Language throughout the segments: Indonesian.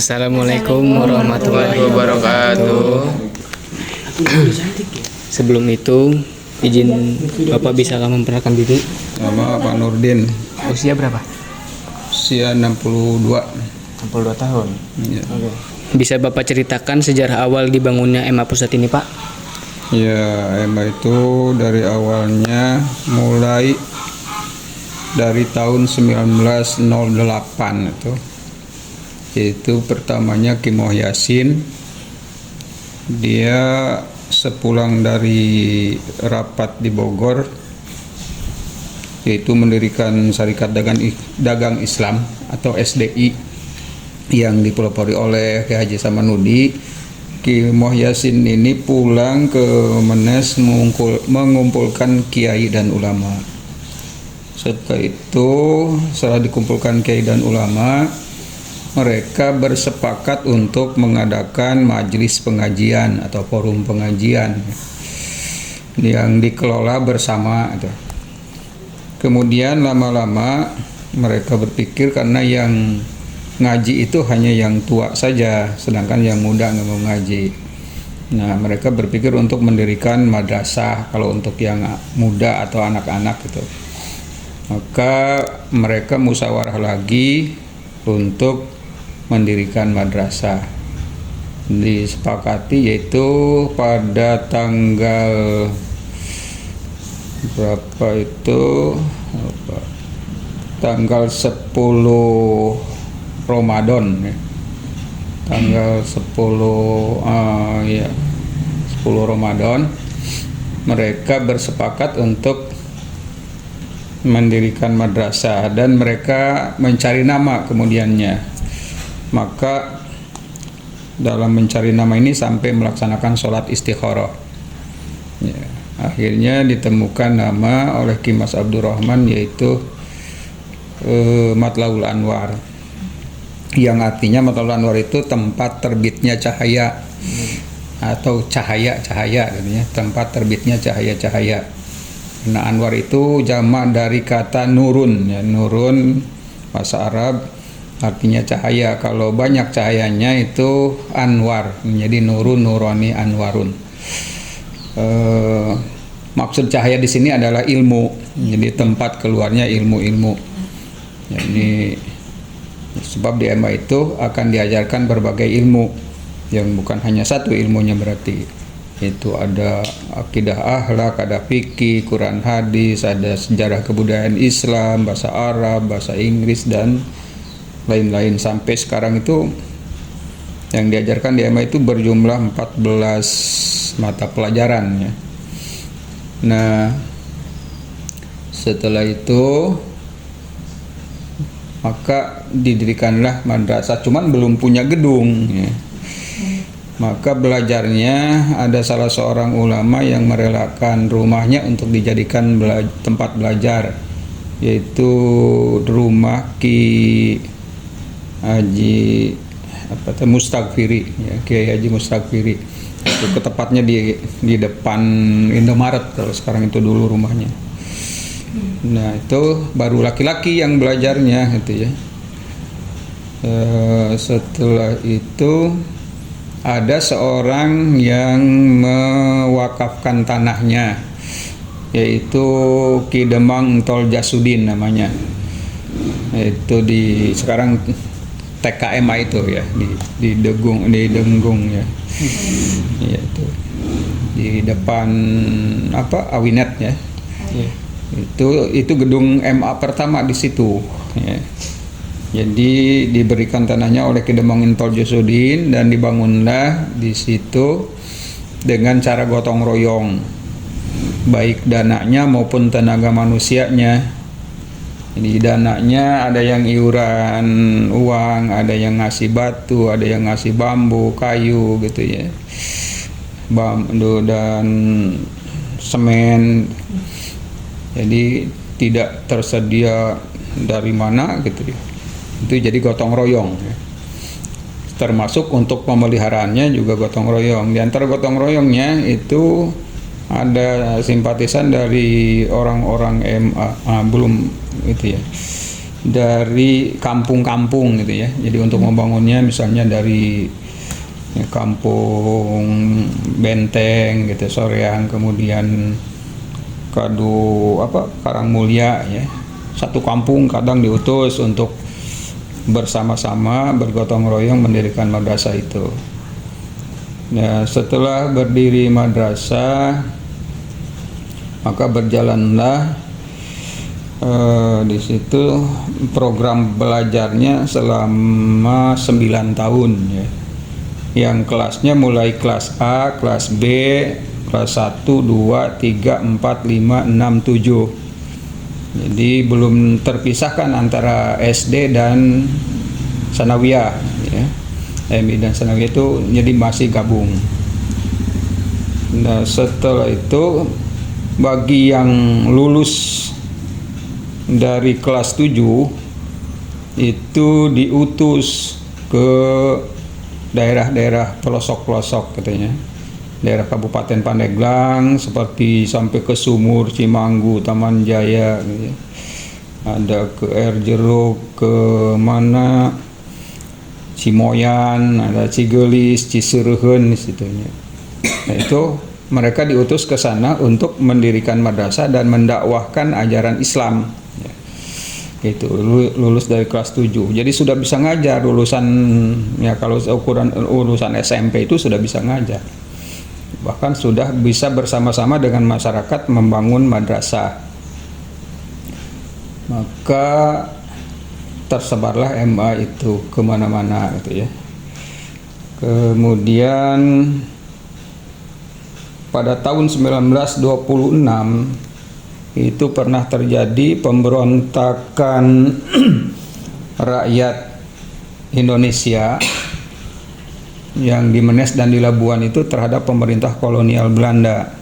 Assalamualaikum warahmatullahi wabarakatuh. Sebelum itu, izin Bapak bisa memperkenalkan diri? Nama Pak Nurdin. Usia berapa? Usia 62. 62 tahun. Ya. Oke. Bisa Bapak ceritakan sejarah awal dibangunnya MA Pusat ini, Pak? Ya, MA itu dari awalnya mulai dari tahun 1908 itu pertamanya Ki Muhyasin. Dia sepulang dari rapat di Bogor, yaitu mendirikan Syarikat Dagang Islam atau SDI yang dipelopori oleh Ki Haji Samanudi. Ki Muhyasin ini pulang ke Menes mengumpulkan kiai dan ulama. Setelah dikumpulkan kiai dan ulama, mereka bersepakat untuk mengadakan majelis pengajian atau forum pengajian yang dikelola bersama. Kemudian lama-lama mereka berpikir karena yang ngaji itu hanya yang tua saja, sedangkan yang muda nggak mau ngaji. Nah, mereka berpikir untuk mendirikan madrasah kalau untuk yang muda atau anak-anak gitu. Maka mereka musyawarah lagi untuk mendirikan madrasah. Disepakati yaitu pada tanggal berapa itu? Tanggal 10 Ramadan ya. Tanggal 10 Ramadan mereka bersepakat untuk mendirikan madrasah dan mereka mencari nama kemudiannya. Maka dalam mencari nama ini sampai melaksanakan sholat istikharah ya. Akhirnya ditemukan nama oleh Ki Mas Abdurrahman, yaitu Matlaul Anwar, yang artinya Matlaul Anwar itu tempat terbitnya cahaya atau cahaya-cahaya gitu ya, tempat terbitnya cahaya-cahaya. Nah, Anwar itu jamak dari kata nurun ya, nurun bahasa Arab artinya cahaya. Kalau banyak cahayanya itu anwar, menjadi nurun, nurani, anwarun. Maksud cahaya di sini adalah ilmu, jadi tempat keluarnya ilmu-ilmu. Jadi sebab di MA itu akan diajarkan berbagai ilmu, yang bukan hanya satu ilmunya, berarti itu ada akidah akhlak, ada fikih, Quran hadis, ada sejarah kebudayaan Islam, bahasa Arab, bahasa Inggris, dan lain-lain. Sampai sekarang itu yang diajarkan di MA itu berjumlah 14 mata pelajaran ya. Nah, setelah itu maka didirikanlah madrasah, cuman belum punya gedung ya. Maka belajarnya ada salah seorang ulama yang merelakan rumahnya untuk dijadikan tempat belajar, yaitu rumah Ki Haji Mustagfiri ya, Kiai Haji Mustagfiri. Itu ketepatnya di depan Indomaret kalau sekarang, itu dulu rumahnya. Nah, itu baru laki-laki yang belajarnya gitu ya. Setelah itu ada seorang yang mewakafkan tanahnya, yaitu Ki Demang Tol Jasudin namanya. Itu di sekarang TKMA itu ya, di Denggung ya. Ya, itu di depan Awinet ya. Itu gedung MA pertama di situ ya. Jadi diberikan tanahnya oleh Ki Demang Tol Jasudin dan dibangunlah di situ dengan cara gotong royong, baik dananya maupun tenaga manusianya. Jadi dananya ada yang iuran uang, ada yang ngasih batu, ada yang ngasih bambu, kayu gitu ya, bambu dan semen. Jadi tidak tersedia dari mana gitu ya. Itu jadi gotong royong ya. Termasuk untuk pemeliharaannya juga gotong royong. Di antara gotong royongnya itu ada simpatisan dari orang-orang MA, belum itu ya, dari kampung-kampung gitu ya. Jadi untuk membangunnya misalnya dari ya, kampung Benteng gitu, Soreang, kemudian Karangmulya ya. Satu kampung kadang diutus untuk bersama-sama bergotong royong mendirikan madrasah itu. Ya, setelah berdiri madrasah, maka berjalanlah di situ program belajarnya selama 9 tahun ya. Yang kelasnya mulai kelas A, kelas B, kelas 1, 2, 3, 4, 5, 6, 7. Jadi belum terpisahkan antara SD dan Sanawiyah ya. MI dan Sanawiyah itu jadi masih gabung. Nah, setelah itu bagi yang lulus dari kelas 7 itu diutus ke daerah-daerah pelosok-pelosok katanya. Daerah Kabupaten Pandeglang seperti sampai ke Sumur, Cimanggu, Taman Jaya gitu ya. Ada ke Air Jeruk, ke mana Cimoyan, ada Cigelis, Ciseureun situnya. Nah, itu mereka diutus ke sana untuk mendirikan madrasah dan mendakwahkan ajaran Islam. Ya. Itu lulus dari kelas 7. Jadi sudah bisa ngajar lulusan ya, kalau ukuran lulusan SMP itu sudah bisa ngajar. Bahkan sudah bisa bersama-sama dengan masyarakat membangun madrasah. Maka tersebarlah MA itu kemana-mana gitu ya. Kemudian pada tahun 1926 itu pernah terjadi pemberontakan rakyat Indonesia yang di Menes dan di Labuan itu terhadap pemerintah kolonial Belanda.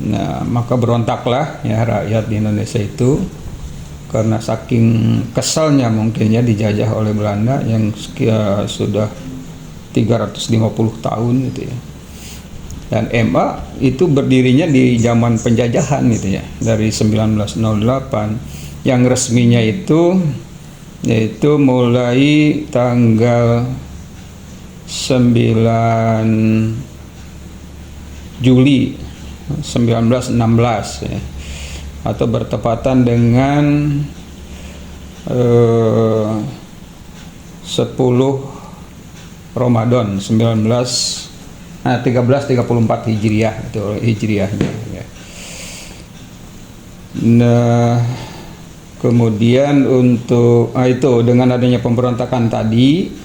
Nah, maka berontaklah ya rakyat di Indonesia itu karena saking kesalnya mungkinnya dijajah oleh Belanda yang sudah 350 tahun gitu ya. Dan MA itu berdirinya di zaman penjajahan gitu ya, dari 1908. Yang resminya itu yaitu mulai tanggal 9 Juli 1916 ya, atau bertepatan dengan 10 Ramadan 1334 Hijriah itu Hijriahnya ya. Nah, kemudian untuk itu dengan adanya pemberontakan tadi,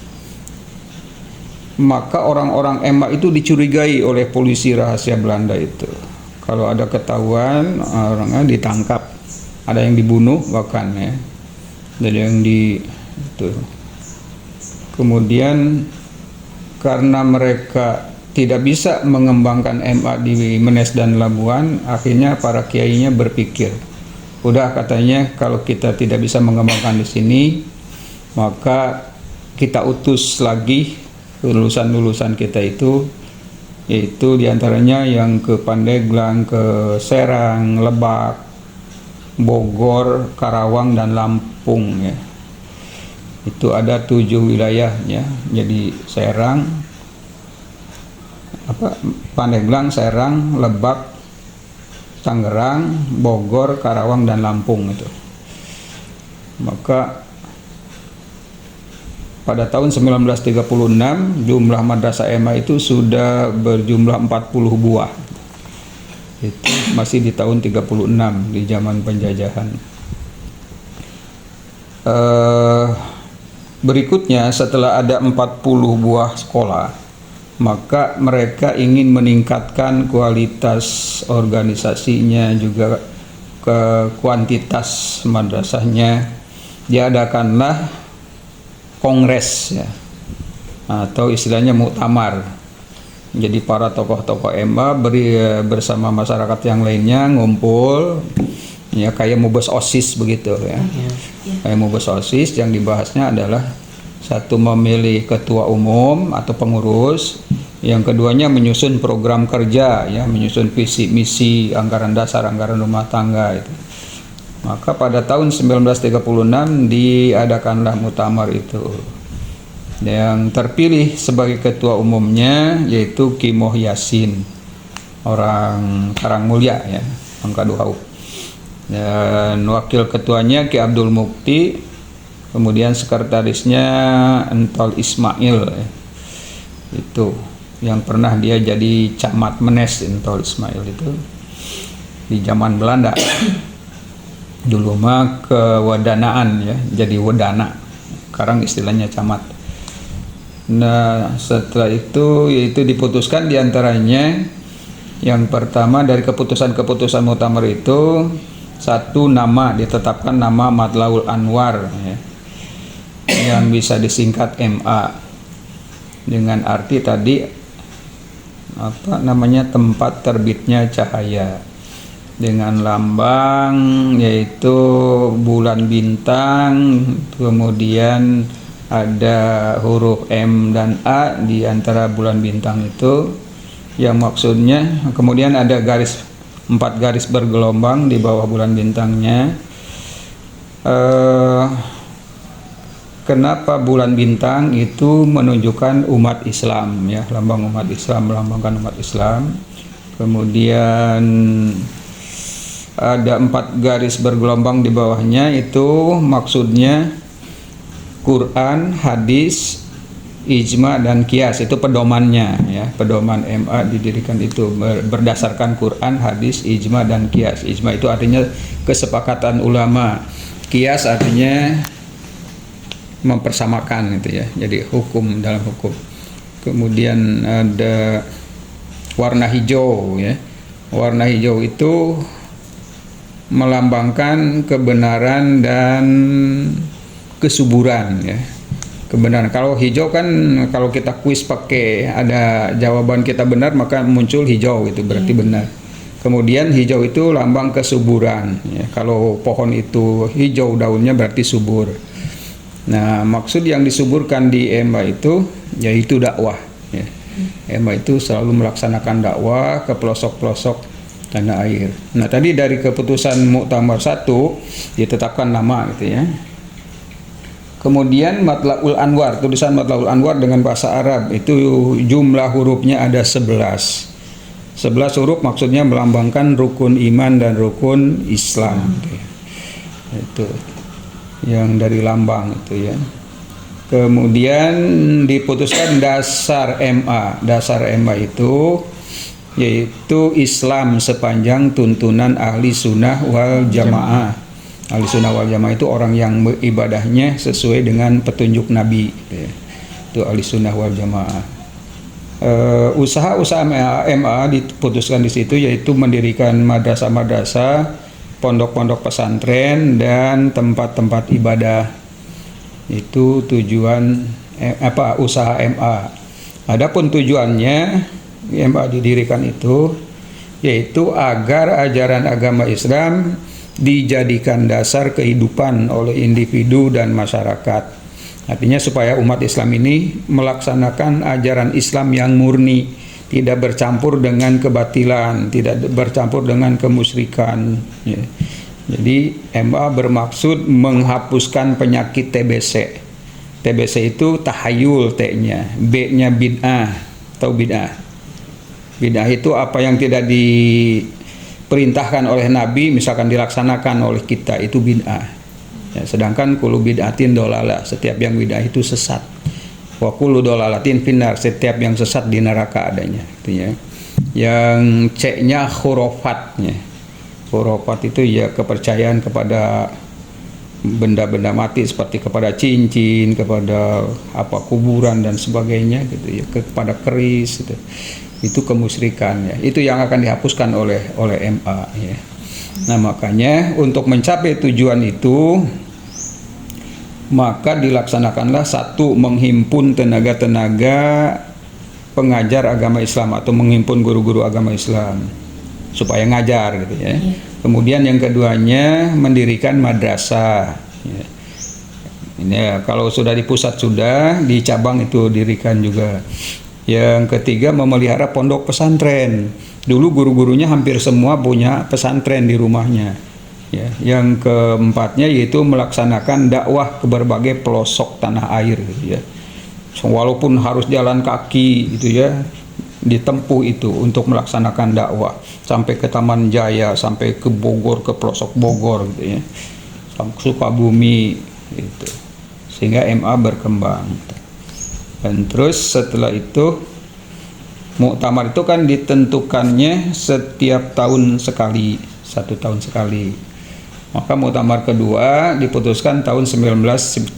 maka orang-orang MA itu dicurigai oleh polisi rahasia Belanda itu. Kalau ada ketahuan orangnya ditangkap, ada yang dibunuh bahkan ya, ada yang itu. Kemudian karena mereka tidak bisa mengembangkan MA di Menes dan Labuan, akhirnya para kiainya berpikir, udah katanya kalau kita tidak bisa mengembangkan di sini, maka kita utus lagi lulusan-lulusan kita itu, yaitu diantaranya yang ke Pandeglang, ke Serang, Lebak, Bogor, Karawang, dan Lampung ya. Itu ada 7 wilayahnya. Jadi Serang, Pandeglang, Serang, Lebak, Tangerang, Bogor, Karawang, dan Lampung itu. Maka pada tahun 1936 jumlah madrasah MA itu sudah berjumlah 40 buah. Itu masih di tahun 36 di zaman penjajahan. Berikutnya setelah ada 40 buah sekolah, maka mereka ingin meningkatkan kualitas organisasinya juga ke kuantitas madrasahnya. Diadakanlah kongres ya, atau istilahnya muktamar. Jadi para tokoh-tokoh MA bersama masyarakat yang lainnya ngumpul ya, kayak mubes OSIS begitu ya. Kayak mubes OSIS, yang dibahasnya adalah satu memilih ketua umum atau pengurus, yang keduanya menyusun program kerja ya, menyusun visi misi, anggaran dasar, anggaran rumah tangga itu. Maka pada tahun 1936 diadakanlah muktamar itu. Yang terpilih sebagai ketua umumnya yaitu Ki Moh Yasin, orang Karangmulya ya, Mangkadu Haup. Dan wakil ketuanya Ki Abdul Mukti, kemudian sekretarisnya Entol Ismail ya. Itu yang pernah dia jadi camat Menes. Entol Ismail itu di zaman Belanda. Dulu mah kewadanaan ya, jadi wedana. Sekarang istilahnya camat. Nah, setelah itu yaitu diputuskan diantaranya yang pertama dari keputusan-keputusan muktamar itu, satu nama ditetapkan nama Matlaul Anwar ya, yang bisa disingkat MA dengan arti tadi apa namanya, tempat terbitnya cahaya, dengan lambang yaitu bulan bintang, kemudian ada huruf M dan A di antara bulan bintang itu, yang maksudnya kemudian ada garis 4 garis bergelombang di bawah bulan bintangnya. Kenapa bulan bintang itu menunjukkan umat Islam ya, lambang umat Islam, melambangkan umat Islam. Kemudian ada 4 garis bergelombang di bawahnya, itu maksudnya Quran, hadis, ijma dan kias, itu pedomannya ya. Pedoman MA didirikan itu berdasarkan Quran, hadis, ijma dan kias. Ijma itu artinya kesepakatan ulama, kias artinya mempersamakan itu ya, jadi hukum dalam hukum. Kemudian ada warna hijau ya. Warna hijau itu melambangkan kebenaran dan kesuburan ya. Kebenaran, kalau hijau kan kalau kita kuis pakai ada jawaban kita benar maka muncul hijau, itu berarti benar. Kemudian hijau itu lambang kesuburan ya. Kalau pohon itu hijau daunnya berarti subur. Nah, maksud yang disuburkan di EMA itu yaitu dakwah ya. EMA itu selalu melaksanakan dakwah ke pelosok-pelosok tanah air. Nah, tadi dari keputusan Muktamar 1 ditetapkan nama gitu ya. Kemudian Matlaul Anwar, tulisan Matlaul Anwar dengan bahasa Arab itu jumlah hurufnya ada 11. 11 huruf maksudnya melambangkan rukun iman dan rukun Islam gitu ya. Itu yang dari lambang itu ya. Kemudian diputuskan dasar MA. Dasar MA itu yaitu Islam sepanjang tuntunan ahli sunnah wal jamaah. Ahli sunnah wal jamaah itu orang yang ibadahnya sesuai dengan petunjuk Nabi gitu ya. Itu ahli sunnah wal jamaah. Usaha-usaha MA diputuskan di situ yaitu mendirikan madrasah-madrasah, pondok-pondok pesantren dan tempat-tempat ibadah. Itu tujuan usaha MA. Adapun tujuannya MA didirikan itu yaitu agar ajaran agama Islam dijadikan dasar kehidupan oleh individu dan masyarakat. Artinya supaya umat Islam ini melaksanakan ajaran Islam yang murni, tidak bercampur dengan kebatilan, tidak bercampur dengan kemusyrikan ya. Jadi MA bermaksud menghapuskan penyakit TBC. TBC itu tahayul T-nya, B-nya bid'ah atau bid'ah. Bid'ah itu apa yang tidak diperintahkan oleh Nabi misalkan dilaksanakan oleh kita, itu bid'ah ya. Sedangkan kullu bid'atin dolalah, setiap yang bid'ah itu sesat. Wa kullu dolalatin finnar, setiap yang sesat di neraka adanya gitu ya. Yang C-nya khurafatnya. Khurafat itu ya kepercayaan kepada benda-benda mati seperti kepada cincin, kepada kuburan dan sebagainya gitu ya, kepada keris gitu. Itu kemusyrikan ya. Itu yang akan dihapuskan oleh MA ya. Nah, makanya untuk mencapai tujuan itu maka dilaksanakanlah satu, menghimpun tenaga-tenaga pengajar agama Islam atau menghimpun guru-guru agama Islam supaya ngajar gitu ya. Kemudian yang keduanya mendirikan madrasah ya. Ini ya, kalau sudah di pusat sudah, di cabang itu dirikan juga. Yang ketiga memelihara pondok pesantren. Dulu guru-gurunya hampir semua punya pesantren di rumahnya. Ya, yang keempatnya yaitu melaksanakan dakwah ke berbagai pelosok tanah air gitu ya. So, walaupun harus jalan kaki gitu ya, ditempuh itu untuk melaksanakan dakwah sampai ke Taman Jaya, sampai ke Bogor, ke pelosok Bogor gitu ya. Sampai Sukabumi gitu. Sehingga MA berkembang. Dan terus setelah itu muktamar itu kan ditentukannya setiap tahun sekali, 1 tahun sekali. Maka muktamar kedua diputuskan tahun 1937.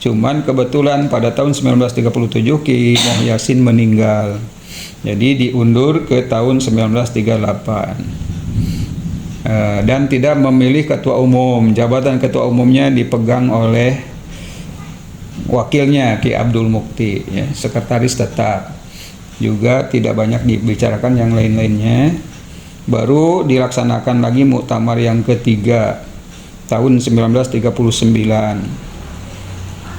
Cuman kebetulan pada tahun 1937 Ki Moh Yasin meninggal. Jadi diundur ke tahun 1938. Dan tidak memilih ketua umum. Jabatan ketua umumnya dipegang oleh wakilnya Ki Abdul Mukti, ya, sekretaris tetap. Juga tidak banyak dibicarakan yang lain-lainnya. Baru dilaksanakan lagi muktamar yang ketiga tahun 1939,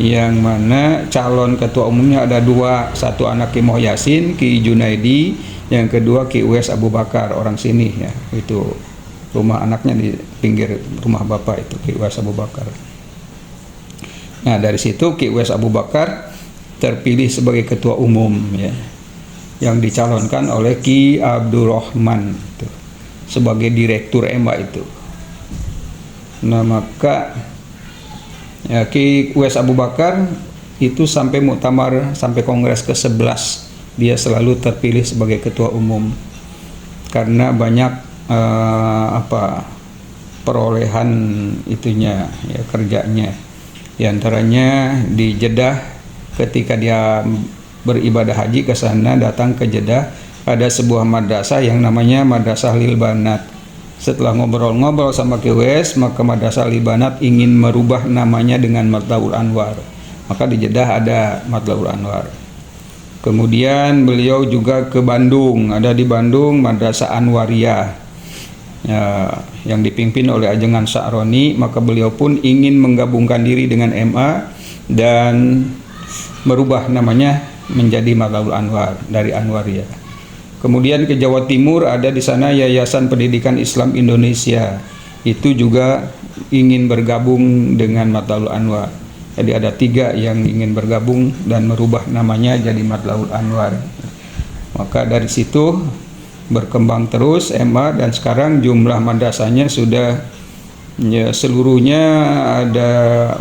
yang mana calon ketua umumnya ada dua, satu anak Ki Moh Yasin, Ki Junaidi, yang kedua Ki Uwais Abu Bakar, orang sini ya, itu rumah anaknya di pinggir rumah bapak itu, Ki Uwais Abu Bakar. Nah, dari situ Ki Uwais Abu Bakar terpilih sebagai ketua umum ya, yang dicalonkan oleh Ki Abdurrahman itu, sebagai direktur MA itu. Nah, maka ya, Ki Uwais Abu Bakar itu sampai muktamar, sampai kongres ke-11 dia selalu terpilih sebagai ketua umum karena banyak perolehan itunya ya, kerjanya. Di antaranya di Jeddah ketika dia beribadah haji ke sana, datang ke Jeddah, ada sebuah madrasah yang namanya Madrasah Lil Banat. Setelah ngobrol-ngobrol sama Ki Uwais, maka Madrasah Lil Banat ingin merubah namanya dengan Matlabul Anwar. Maka di Jeddah ada Matlabul Anwar. Kemudian beliau juga ke Bandung, ada di Bandung Madrasah Anwariyah ya, yang dipimpin oleh Ajengan Sa'roni. Maka beliau pun ingin menggabungkan diri dengan MA dan merubah namanya menjadi Matlabul Anwar dari Anwariyah. Kemudian ke Jawa Timur, ada di sana Yayasan Pendidikan Islam Indonesia, itu juga ingin bergabung dengan Matlabul Anwar. Jadi ada 3 yang ingin bergabung dan merubah namanya jadi Matlabul Anwar. Maka dari situ berkembang terus MA, dan sekarang jumlah madrasahnya sudah ya, seluruhnya ada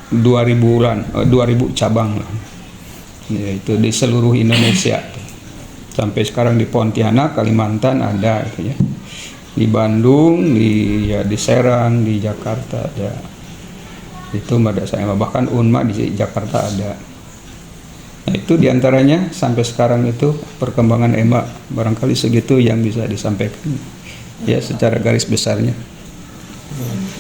2000 cabang lah. Ya, itu di seluruh Indonesia. Sampai sekarang di Pontianak, Kalimantan ada gitu ya. Di Bandung, di Serang, di Jakarta ada. Itu madrasah MA, bahkan UNMA di Jakarta ada. Nah, itu diantaranya sampai sekarang itu perkembangan MA. Barangkali segitu yang bisa disampaikan ya secara garis besarnya.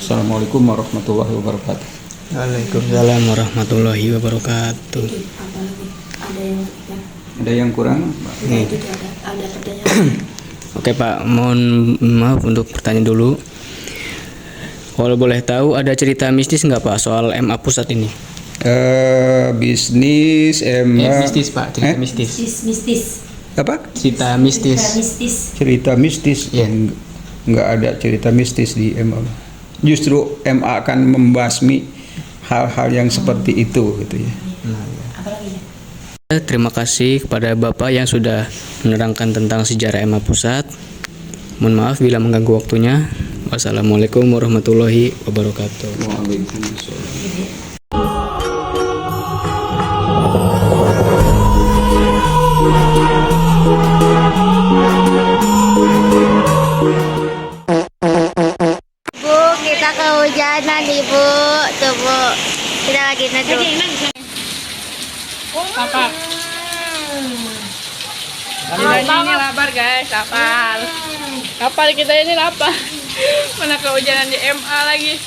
Assalamualaikum warahmatullahi wabarakatuh. Waalaikumsalam warahmatullahi wabarakatuh. Ada yang kurang? Ada pertanyaan. Oke Pak, mohon maaf untuk pertanyaan dulu. Kalau boleh tahu, ada cerita mistis nggak Pak soal MA pusat ini? Bisnis MA. Mistis Pak, cerita mistis. Mistis. Apa? Cerita mistis. Cerita mistis? Ya. Nggak ada cerita mistis di MA. Justru MA akan membasmi hal-hal yang seperti itu gitu ya. Terima kasih kepada Bapak yang sudah menerangkan tentang sejarah MA Pusat. Mohon maaf bila mengganggu waktunya. Wassalamualaikum warahmatullahi wabarakatuh. Waalaikumsalam. Bu, kita kehujanan Ibu. Tuh Bu, kita lagi neduh. Kapal. Ini lapar guys, kapal. Kapal kita ini lapar. Mana kehujanan di MA lagi.